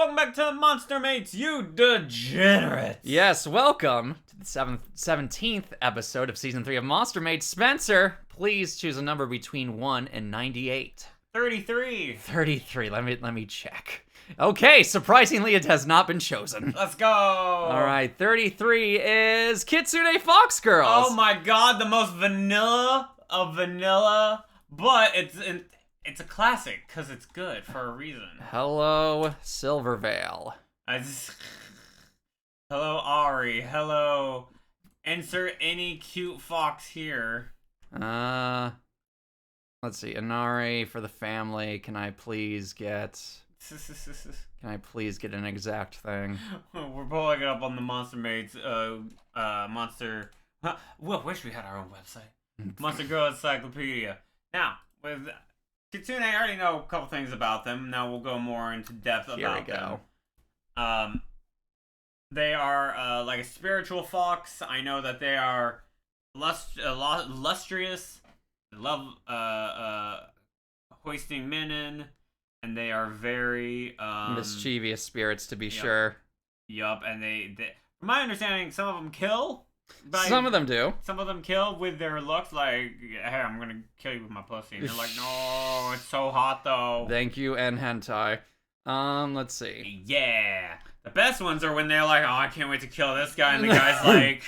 welcome back to Monster Mates, you degenerates! Yes, welcome to the 17th episode of Season 3 of Monster Mates. Spencer, please choose a number between 1 and 98. 33. 33, let me check. Okay, surprisingly, it has not been chosen. Let's go! Alright, 33 is Kitsune Fox Girls. Oh my god, the most vanilla of vanilla, but it's a classic, because it's good for a reason. Hello, Silvervale. Hello, Ari. Hello. Insert any cute fox here. Let's see, Inari for the family. Can I please get an exact thing? We're pulling it up on the Monster Mates, Monster... Huh, well, wish we had our own website. Monster Girl Encyclopedia. Now, with Kitsune, I already know a couple things about them. Now we'll go more into depth about them. Here we go. They are like a spiritual fox. I know that they are lustrous, love hoisting men in, and they are very mischievous spirits, to be sure. Yup, and they from my understanding, some of them kill. Some of them do. Some of them kill with their looks, like, hey, I'm gonna kill you with my pussy. And they're like, no, it's so hot though. Thank you, and hentai. Let's see. Yeah. The best ones are when they're like, oh, I can't wait to kill this guy, and the guy's like,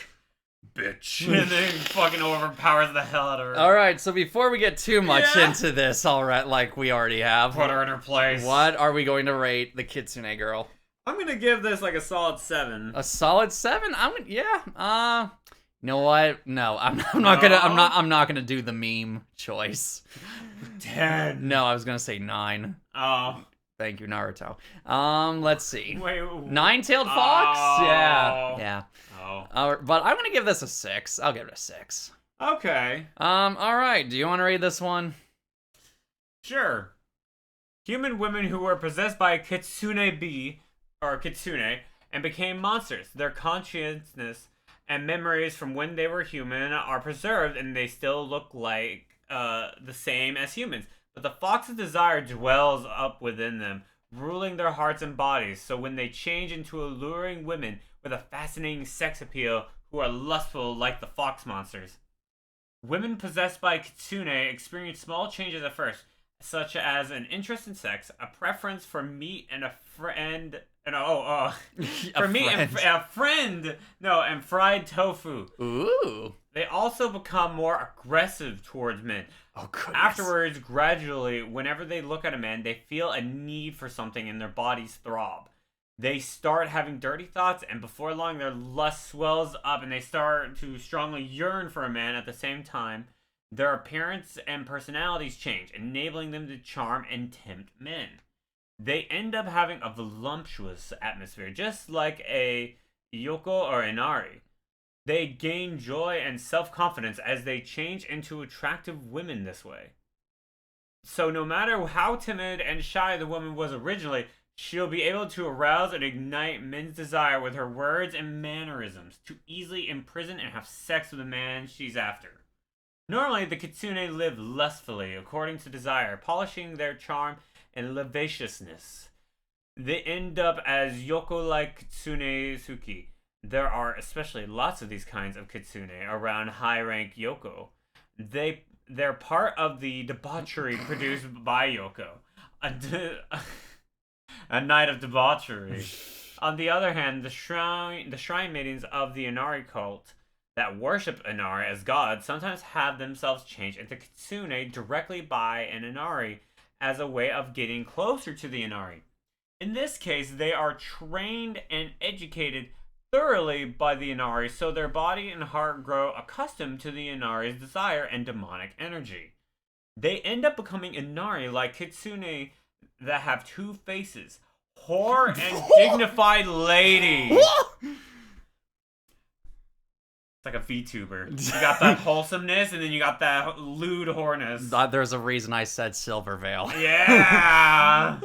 bitch. And then fucking overpowers the hell out of her. Alright, so before we get too much into this, alright, like we already have. Put her in her place. What are we going to rate the Kitsune girl? I'm gonna give this like a solid 7. A solid 7? You know what? No, I'm not gonna do the meme choice. 10. No, I was gonna say 9. Oh. Thank you, Naruto. Let's see. Wait. Nine-tailed fox? Oh. Yeah. Oh. But I'm gonna give this a 6. I'll give it a 6. Okay. Alright, do you want to read this one? Sure. Human women who were possessed by Kitsune and became monsters. Their consciousness and memories from when they were human are preserved, and they still look like the same as humans. But the fox's desire dwells up within them, ruling their hearts and bodies. So when they change into alluring women with a fascinating sex appeal who are lustful like the fox monsters. Women possessed by Kitsune experience small changes at first, such as an interest in sex, a preference for meat, and and fried tofu. Ooh. They also become more aggressive towards men. Oh, goodness. Afterwards, gradually, whenever they look at a man, they feel a need for something and their bodies throb. They start having dirty thoughts, and before long, their lust swells up and they start to strongly yearn for a man at the same time. Their appearance and personalities change, enabling them to charm and tempt men. They end up having a voluptuous atmosphere, just like a Yoko or Inari. They gain joy and self-confidence as they change into attractive women this way. So no matter how timid and shy the woman was originally, she'll be able to arouse and ignite men's desire with her words and mannerisms to easily imprison and have sex with the man she's after. Normally, the Kitsune live lustfully, according to desire, polishing their charm and lasciviousness. They end up as Yoko-like Kitsune Suki. There are especially lots of these kinds of Kitsune around high-rank Yoko. They're part of the debauchery produced by Yoko. A night of debauchery. On the other hand, the shrine maidens of the Inari cult that worship Inari as god sometimes have themselves changed into Kitsune directly by an Inari as a way of getting closer to the Inari. In this case, they are trained and educated thoroughly by the Inari, so their body and heart grow accustomed to the Inari's desire and demonic energy. They end up becoming Inari like Kitsune that have two faces, whore and dignified lady. Like a VTuber. You got that wholesomeness, and then you got that lewd whoreness. There's a reason I said Silvervale. Yeah!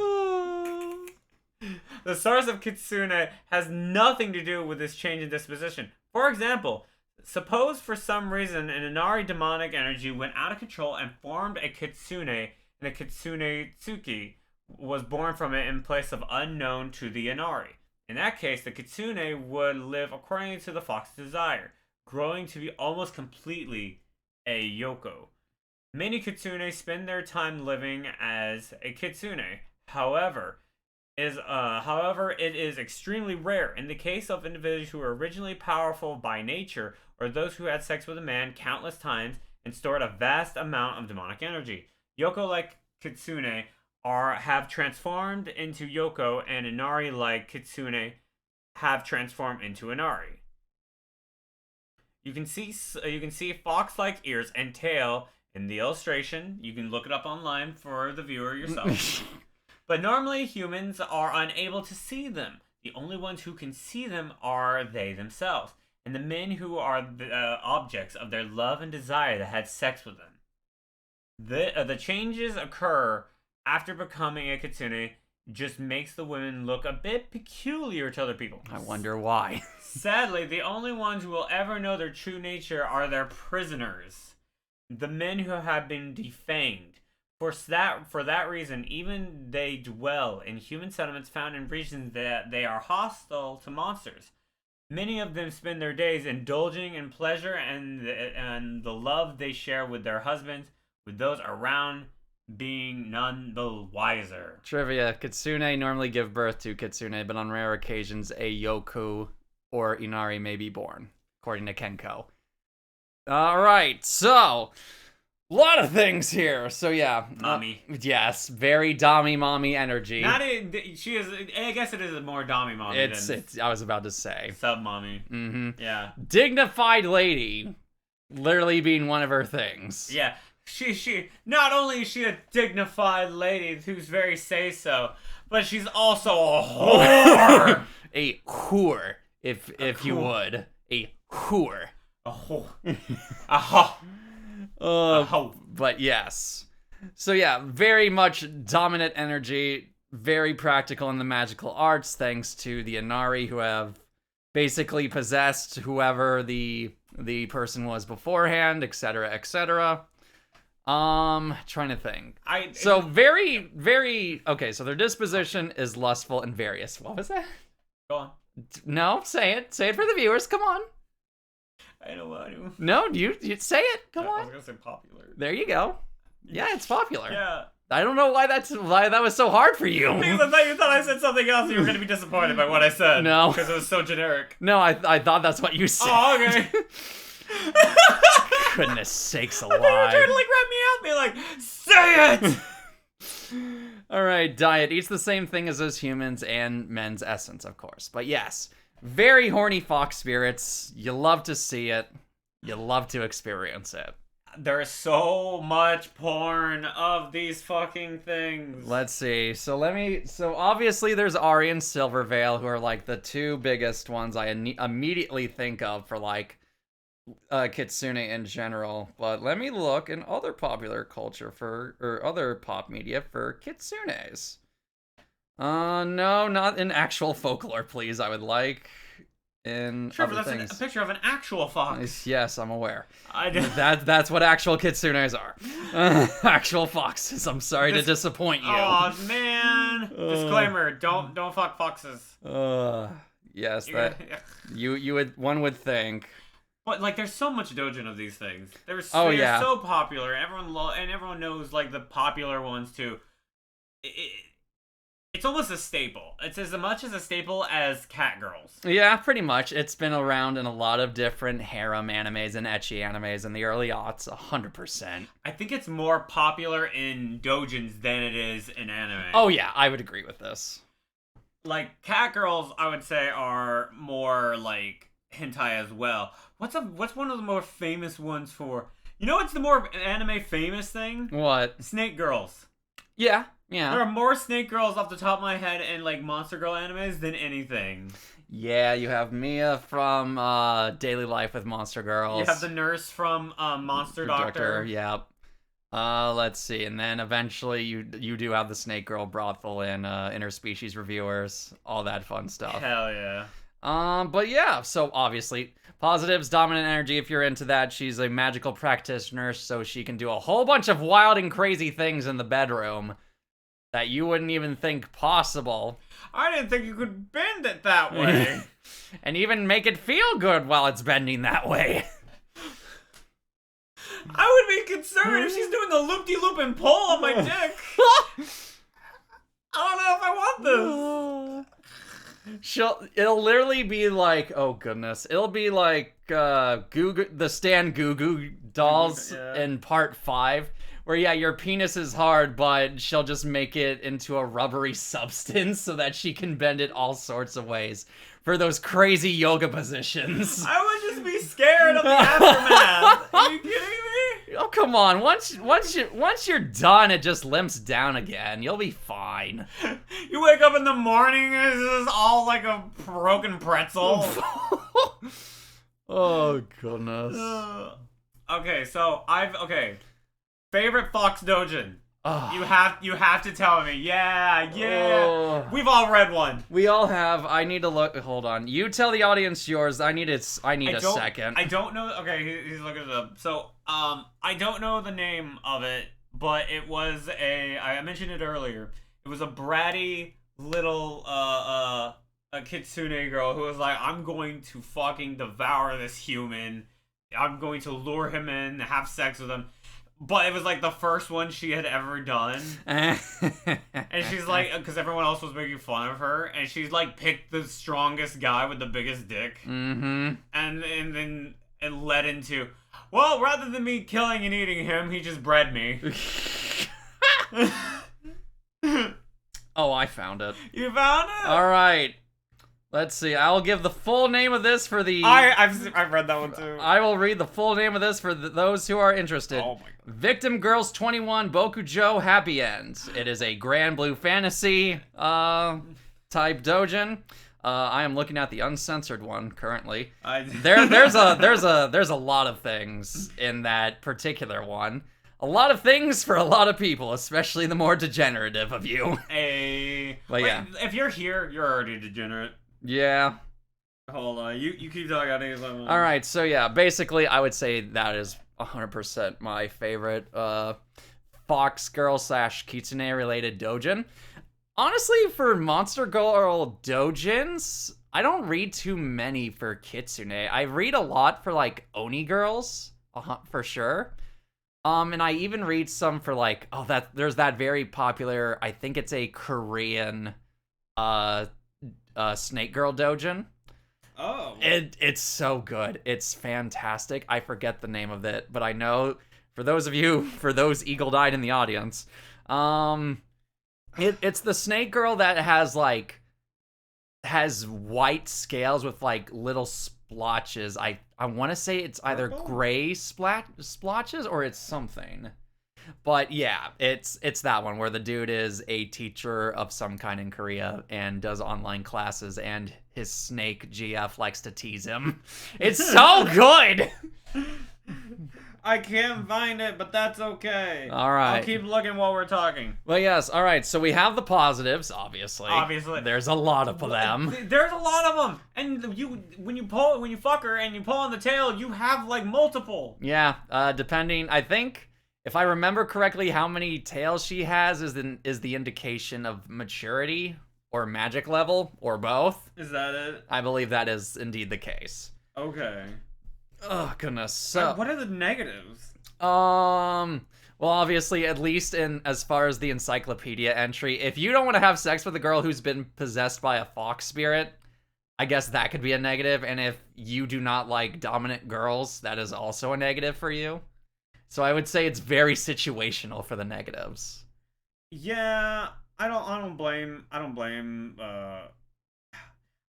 The source of Kitsune has nothing to do with this change in disposition. For example, suppose for some reason an Inari demonic energy went out of control and formed a Kitsune and a Kitsune Tsuki was born from it in place of unknown to the Inari. In that case, the Kitsune would live according to the fox's desire, growing to be almost completely a Yoko. Many Kitsune spend their time living as a Kitsune. However, it is extremely rare. In the case of individuals who were originally powerful by nature, or those who had sex with a man countless times and stored a vast amount of demonic energy. Yoko like Kitsune have transformed into Yoko, and Inari like Kitsune have transformed into Inari. You can see fox-like ears and tail in the illustration. You can look it up online for the viewer yourself. But normally humans are unable to see them. The only ones who can see them are they themselves, and the men who are the objects of their love and desire that had sex with them. The changes occur after becoming a Kitsune just makes the women look a bit peculiar to other people. I wonder why. Sadly, the only ones who will ever know their true nature are their prisoners, the men who have been defanged. For that reason, even they dwell in human settlements found in regions that they are hostile to monsters. Many of them spend their days indulging in pleasure and the love they share with their husbands, with those around being none the wiser. Trivia: Kitsune normally give birth to Kitsune, but on rare occasions, a Yoku or Inari may be born, according to Kenko. Alright, so, a lot of things here. So yeah. Mommy. Yes, very Dami mommy energy. She is, I guess it is a more Dami mommy It's I was about to say. Sub mommy. Mm-hmm. Yeah. Dignified lady, literally being one of her things. Yeah. She not only is she a dignified lady who's very say-so, but she's also a whore. A whore, if you would. A whore. A whore. A ho. A ho. But yes. So yeah, very much dominant energy, very practical in the magical arts, thanks to the Inari who have basically possessed whoever the person was beforehand, etc., etc. Trying to think. So very, very okay. So their disposition is lustful and various. What was that? Go on. No, say it. Say it for the viewers. Come on. I don't want to. No, you say it. Come on. I was gonna say popular. There you go. Yeah, it's popular. Yeah. I don't know why that was so hard for you. Because I thought you thought I said something else and you were gonna be disappointed by what I said. No. Because it was so generic. No, I thought that's what you said. Oh, okay. Goodness sakes I alive. thought you were trying to like wrap me out, be like, say it! Alright, diet eats the same thing as those humans and men's essence, of course. But yes, very horny fox spirits. You love to see it. You love to experience it. There's so much porn of these fucking things. Let's see. So obviously there's Ari and Silverveil, who are like the two biggest ones I immediately think of for like Kitsune in general. But let me look in other popular culture or other pop media for Kitsunes. No, not in actual folklore, please. I would like in Sure, other but that's things. a picture of an actual fox. Yes, I'm aware. I did. That's what actual Kitsunes are. Actual foxes. I'm sorry to disappoint you. Oh man! Disclaimer: Don't fuck foxes. Yes, that one would think. But like, there's so much doujin of these things. They're so popular. Everyone knows like the popular ones too. It's almost a staple. It's as much as a staple as cat girls. Yeah, pretty much. It's been around in a lot of different harem animes and ecchi animes in the early aughts, 100%. I think it's more popular in doujins than it is in anime. Oh yeah, I would agree with this. Like, cat girls, I would say, are more like hentai as well. What's one of the more famous ones for? You know what's the more anime famous thing? What? Snake girls. Yeah. There are more snake girls off the top of my head in like monster girl animes than anything. Yeah, you have Mia from Daily Life with Monster Girls. You have the nurse from Monster Doctor. Yep. Let's see, and then eventually you do have the Snake Girl brothel in Interspecies Reviewers, all that fun stuff. Hell yeah. But yeah, so obviously positives, dominant energy. If you're into that, she's a magical practitioner, so she can do a whole bunch of wild and crazy things in the bedroom. that you wouldn't even think possible. I didn't think you could bend it that way. And even make it feel good while it's bending that way. I would be concerned if she's doing the loop-de-loop and pull on my dick. I don't know if I want this. It'll literally be like, oh goodness, it'll be like the Stan Goo Goo dolls in part 5, where your penis is hard, but she'll just make it into a rubbery substance so that she can bend it all sorts of ways for those crazy yoga positions. I would just be scared of the aftermath. Are you kidding me? Oh come on! Once you're done, it just limps down again. You'll be fine. You wake up in the morning and it's just all like a broken pretzel. Oh goodness. Okay. Favorite Fox Dojin. Oh. You have to tell me. Yeah. Oh. We've all read one. We all have. I need to look. Hold on. You tell the audience yours. I need a second. I don't know. Okay, he's looking it up. So, I don't know the name of it, but it was I mentioned it earlier. It was a bratty little a Kitsune girl who was like, I'm going to fucking devour this human. I'm going to lure him in, have sex with him. But it was like the first one she had ever done. And she's like, because everyone else was making fun of her, and she's like picked the strongest guy with the biggest dick. Mm-hmm. And then it led into, well, rather than me killing and eating him, he just bred me. Oh, I found it. You found it? All right. Let's see. I'll give the full name of this for the... I've read that one too. I will read the full name of this for those who are interested. Oh my god. Victim Girls 21 Bokujo Happy End. It is a Grand Blue Fantasy type doujin. I am looking at the uncensored one currently. There's a lot of things in that particular one. A lot of things for a lot of people, especially the more degenerative of you. But yeah. If you're here, you're already degenerate. Yeah. Hold on, you keep talking. I think it's all right. So yeah, basically, I would say that is 100% my favorite Fox Girl / Kitsune related doujin. Honestly, for Monster Girl doujins, I don't read too many for Kitsune. I read a lot for like Oni girls, for sure. And I even read some for like there's that very popular, I think it's a Korean Snake Girl doujin. Oh. It's so good. It's fantastic. I forget the name of it, but I know for those eagle-eyed in the audience, it's the Snake Girl that has white scales with like little splotches. I want to say it's either gray splotches or it's something. But yeah, it's that one where the dude is a teacher of some kind in Korea and does online classes, and his snake GF likes to tease him. It's so good. I can't find it, but that's okay. All right. I'll keep looking while we're talking. Well, yes. All right. So we have the positives, obviously. There's a lot of them. There's a lot of them. And when you fuck her and you pull on the tail, you have like multiple. Yeah. Depending, I think, if I remember correctly, how many tails she has is the indication of maturity or magic level or both. Is that it? I believe that is indeed the case. Okay. Oh goodness. So what are the negatives? Well, obviously, at least in as far as the encyclopedia entry, if you don't want to have sex with a girl who's been possessed by a fox spirit, I guess that could be a negative. And if you do not like dominant girls, that is also a negative for you. So I would say it's very situational for the negatives. Yeah, I don't blame.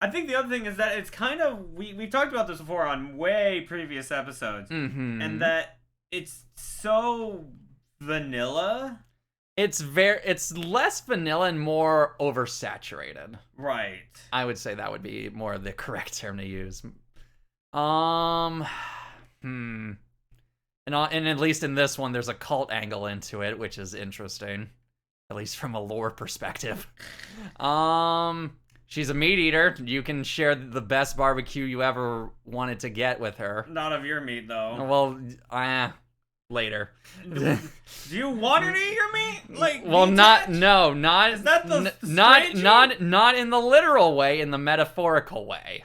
I think the other thing is that it's kind of we've talked about this before on way previous episodes, and that it's so vanilla. It's less vanilla and more oversaturated. Right. I would say that would be more the correct term to use. And at least in this one, there's a cult angle into it, which is interesting, at least from a lore perspective. She's a meat eater. You can share the best barbecue you ever wanted to get with her. Not of your meat, though. Well, later. Do you want her to eat your meat? Like, Well, meat not touch? no, not Is that the not strategy? not in the literal way, in the metaphorical way.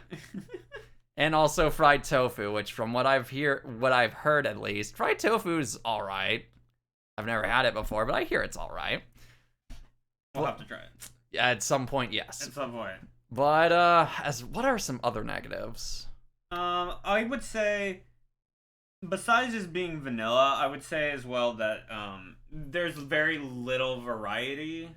And also fried tofu, which from what I've heard at least, fried tofu's all right. I've never had it before, but I hear it's all right. We'll have to try it Yeah, at some point, yes. at some point. But what are some other negatives? I would say, besides just being vanilla, I would say as well that there's very little variety.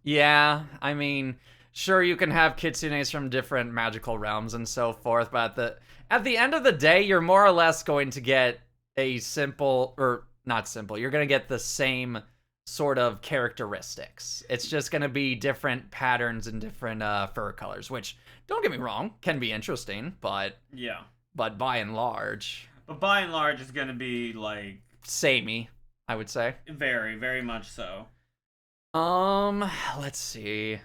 Yeah, I mean, sure you can have kitsunes from different magical realms and so forth, but at the end of the day, you're more or less going to get a simple, or not simple, you're going to get the same sort of characteristics. It's just going to be different patterns and different fur colors, which, don't get me wrong, can be interesting, but Yeah. by and large, But by and large, it's going to be, like, samey, I would say. very, very much so. Let's see.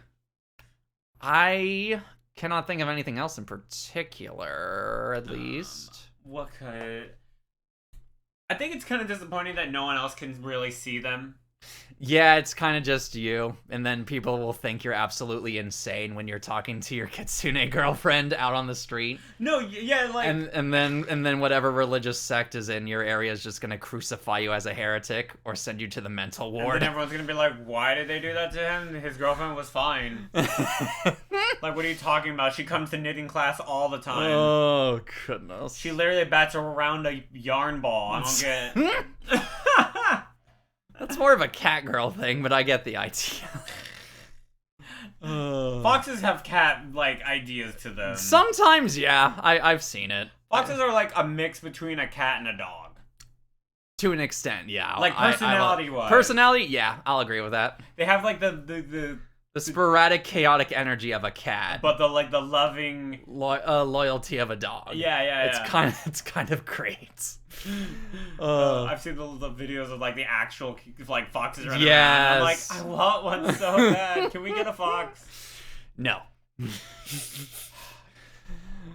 I cannot think of anything else in particular, at least. What could... I think it's kind of disappointing that no one else can really see them. Yeah, it's kind of just you, and then people will think you're absolutely insane when you're talking to your kitsune girlfriend out on the street. No, yeah, like... And then whatever religious sect is in your area is just gonna crucify you as a heretic or send you to the mental And ward. then everyone's gonna be like, why did they do that to him? His girlfriend was fine. Like, what are you talking about? She comes to knitting class all the time. Oh goodness. She literally bats around a yarn ball. I don't get... That's more of a cat girl thing, but I get the idea. Foxes have cat, like, ideas to them. Sometimes, yeah, I've seen it. Foxes are like a mix between a cat and a dog. To an extent, yeah. Like, personality-wise. Personality, yeah, I'll agree with that. They have, like, the sporadic, chaotic energy of a cat, but the loving... loyalty of a dog. Yeah. It's kind of great. I've seen the videos of, like, the actual, like, foxes running Yes. around. I'm like, I want one so bad. Can we get a fox? No.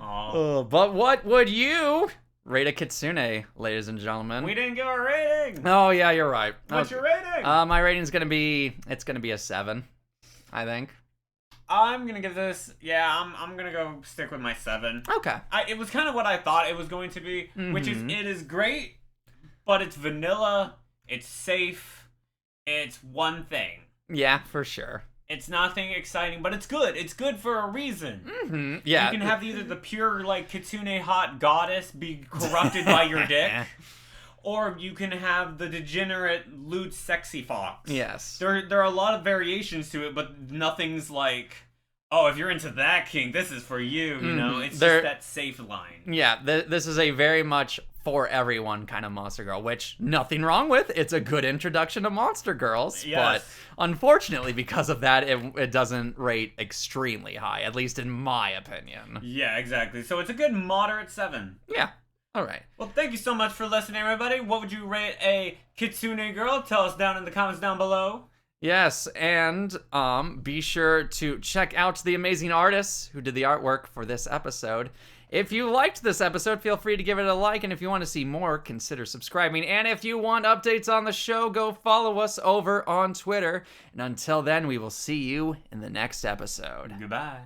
Aw. But what would you rate a kitsune, ladies and gentlemen? We didn't give our rating. Oh yeah, you're right. What's your rating? My rating's gonna be a 7, I think. I'm gonna give this. Yeah, I'm gonna go stick with my 7. Okay. It was kind of what I thought it was going to be, which is it is great, but it's vanilla. It's safe. It's one thing. Yeah, for sure. It's nothing exciting, but it's good. It's good for a reason. Yeah. You can have either the pure, like, kitsune hot goddess be corrupted by your dick, or you can have the degenerate, lewd, sexy fox. Yes. There are a lot of variations to it, but nothing's like, oh, if you're into that kink, this is for you, you know? It's just that safe line. Yeah, this is a very much for everyone kind of Monster Girl, which nothing wrong with. It's a good introduction to Monster Girls, Yes. but unfortunately, because of that, it doesn't rate extremely high, at least in my opinion. Yeah, exactly. So it's a good moderate 7. Yeah. All right. Well, thank you so much for listening, everybody. What would you rate a kitsune girl? Tell us down in the comments down below. Yes, and be sure to check out the amazing artists who did the artwork for this episode. If you liked this episode, feel free to give it a like, and if you want to see more, consider subscribing. And if you want updates on the show, go follow us over on Twitter. And until then, we will see you in the next episode. Goodbye.